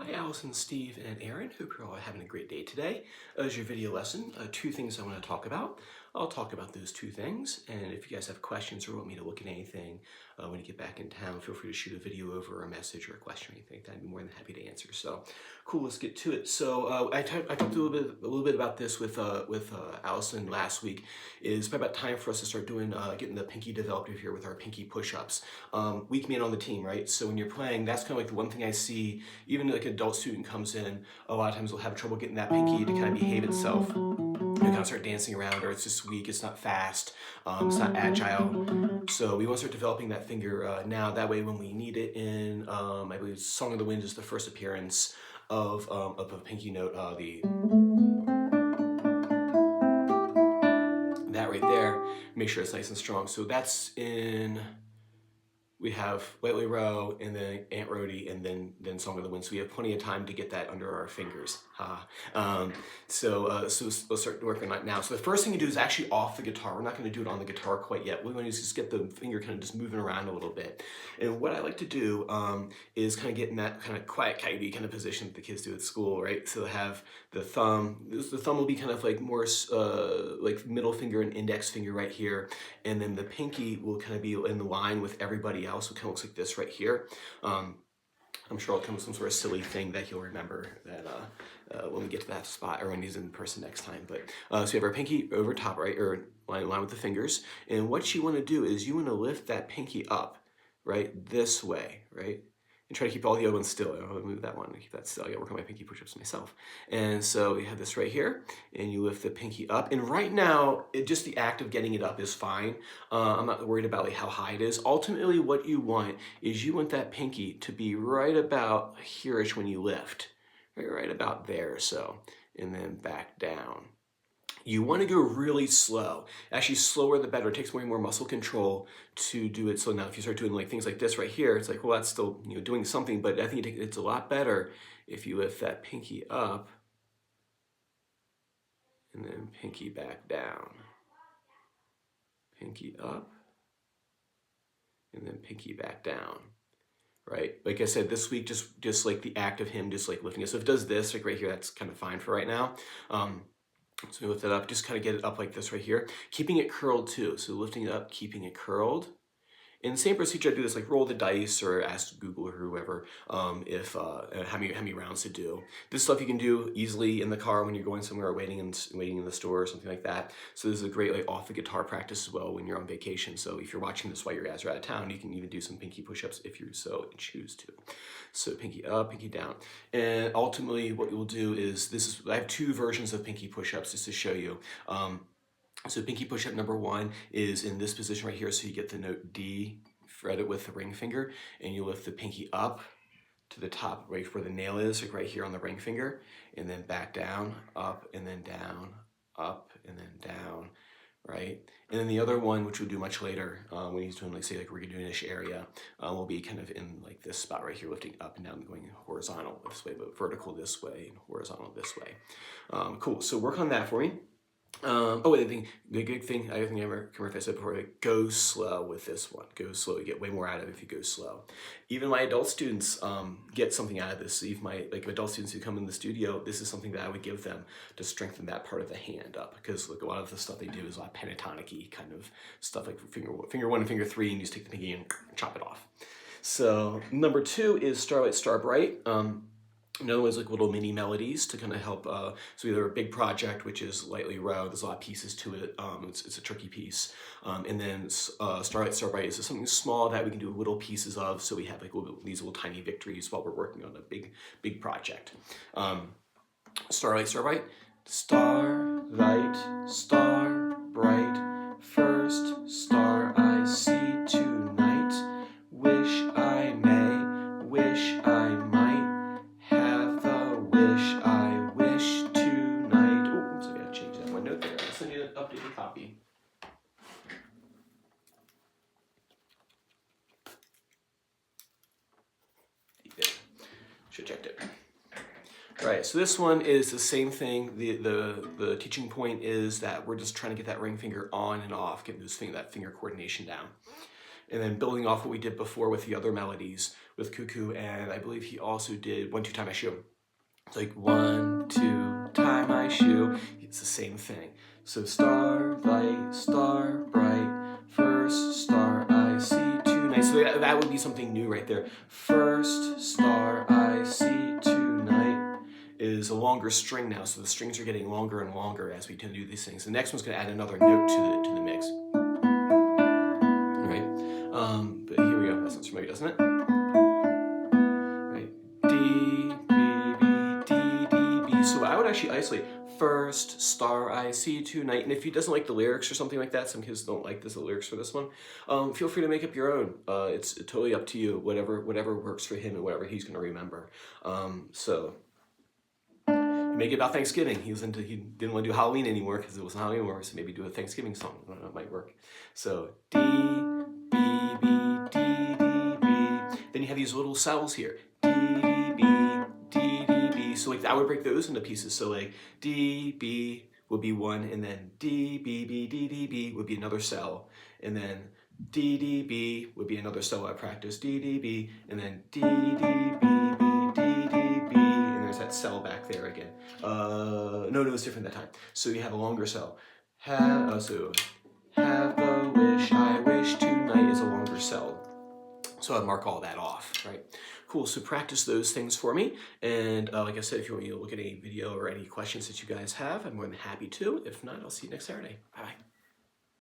Hi Allison, Steve, and Aaron. Hope you're all having a great day today. As your video lesson, two things I want to talk about. I'll talk about those two things, and if you guys have questions or want me to look at anything when you get back in town, feel free to shoot a video over, or a message, or a question or anything. I'd be more than happy to answer. So, cool. Let's get to it. So, I talked a little bit about this with Allison last week. It's probably about time for us to start doing getting the pinky developed here with our pinky push-ups. Weak man on the team, right? So when you're playing, that's kind of like the one thing I see. Even like an adult student comes in, a lot of times they'll have trouble getting that pinky to kind of behave itself. You kind of start dancing around, or it's just weak, it's not fast, it's not agile. So we want to start developing that finger now. That way when we need it in, I believe Song of the Wind is the first appearance of a pinky note, that right there, make sure it's nice and strong. So that's in, we have Lightly Row, and then Aunt Rhody, and then Song of the Wind. So we have plenty of time to get that under our fingers. So we'll start working on it now. So the first thing you do is actually off the guitar. We're not going to do it on the guitar quite yet. What we want to do is just get the finger kind of just moving around a little bit. And what I like to do is kind of get in that kind of quiet kitey kind of position that the kids do at school, right? So they have the thumb. The thumb will be kind of like more like middle finger and index finger right here, and then the pinky will kind of be in line with everybody else. So it kind of looks like this right here. I'm sure it'll come with some sort of silly thing that you'll remember that when we get to that spot, or when he's in person next time. But so we have our pinky over top, right, or line with the fingers. And what you want to do is you want to lift that pinky up, right, this way, right? And try to keep all the other ones still. I'll move that one and keep that still. I gotta work on my pinky push-ups myself. And so we have this right here, and you lift the pinky up. And right now, just the act of getting it up is fine. I'm not worried about like how high it is. Ultimately, what you want is you want that pinky to be right about here-ish when you lift. Right about there, so. And then back down. You want to go really slow. Actually, slower the better. It takes way more muscle control to do it. So now if you start doing like things like this right here, it's like, well, that's still, you know, doing something, but I think it's a lot better if you lift that pinky up and then pinky back down. Pinky up and then pinky back down. Right? Like I said, this week, just like the act of him just like lifting it. So if it does this, like right here, that's kind of fine for right now. So we lift it up, just kind of get it up like this right here. Keeping it curled too. So lifting it up, keeping it curled. In the same procedure, I do this like roll the dice or ask Google or whoever if how many rounds to do. This stuff you can do easily in the car when you're going somewhere or waiting in the store or something like that. So this is a great like off the guitar practice as well when you're on vacation. So if you're watching this while your guys are out of town, you can even do some pinky push-ups if you so choose to. So pinky up, pinky down. And ultimately what you'll do is, I have two versions of pinky push-ups just to show you. So pinky push-up number one is in this position right here. So you get the note D, fret it with the ring finger, and you lift the pinky up to the top, right where the nail is, like right here on the ring finger, and then back down, up, and then down, up, and then down, right? And then the other one, which we'll do much later, when he's doing like, say, like Rigadoonish area, will be kind of in like this spot right here, lifting up and down, going horizontal this way, but vertical this way, and horizontal this way. Cool, so work on that for me. The good thing, I think I remember if I said before, like, go slow with this one. Go slow. You get way more out of it if you go slow. Even my adult students get something out of this. Even my adult students who come in the studio, this is something that I would give them to strengthen that part of the hand up, because like a lot of the stuff they do is a lot of pentatonic-y kind of stuff, like finger one and finger three, and you just take the pinky and chop it off. So number two is Starlight Star Bright. In other words, like little mini melodies to kind of help. So either a big project, which is Lightly Row, there's a lot of pieces to it. It's a tricky piece. And then Starlight Star Bright is something small that we can do little pieces of. So we have like these little tiny victories while we're working on a big project. Starlight Star Bright. Starlight Star Bright, first star I see tonight. Wish I may, wish I might. Updated copy. Should have checked it. All right, so this one is the same thing. The teaching point is that we're just trying to get that ring finger on and off, get that finger coordination down. and then building off what we did before with the other melodies with Cuckoo, and I believe he also did 1, 2, tie my shoe. It's like 1, 2, tie my shoe. It's the same thing. So starlight, star bright, first star I see tonight. So that would be something new right there. First star I see tonight is a longer string now, so the strings are getting longer and longer as we tend to do these things. The next one's going to add another note to the mix. All right, but here we go. That sounds familiar, doesn't it? Right, D, B, B, D, D, B. So I would actually isolate first star I see tonight, and if he doesn't like the lyrics or something like that, some kids don't like the lyrics for this one, feel free to make up your own. It's totally up to you, whatever works for him and whatever he's going to remember. So make it about Thanksgiving. He didn't want to do Halloween anymore because it wasn't Halloween anymore, so maybe do a Thanksgiving song. I don't know, it might work. So D, B, B, D, D, B. Then you have these little cells here. D, D, B, D, D, B. So like I would break those into pieces. So like D, B would be one, and then D, B, B, D, D, B would be another cell, and then D, D, B would be another cell I practice. D, D, B, and then D, D, B, B, D, D, B, and there's that cell back there again. No, it's different that time. So you have a longer cell. Have the wish I wish tonight is a longer cell. So I'd mark all that off, right? Cool, so practice those things for me. And like I said, if you want me to look at any video or any questions that you guys have, I'm more than happy to. If not, I'll see you next Saturday. Bye-bye.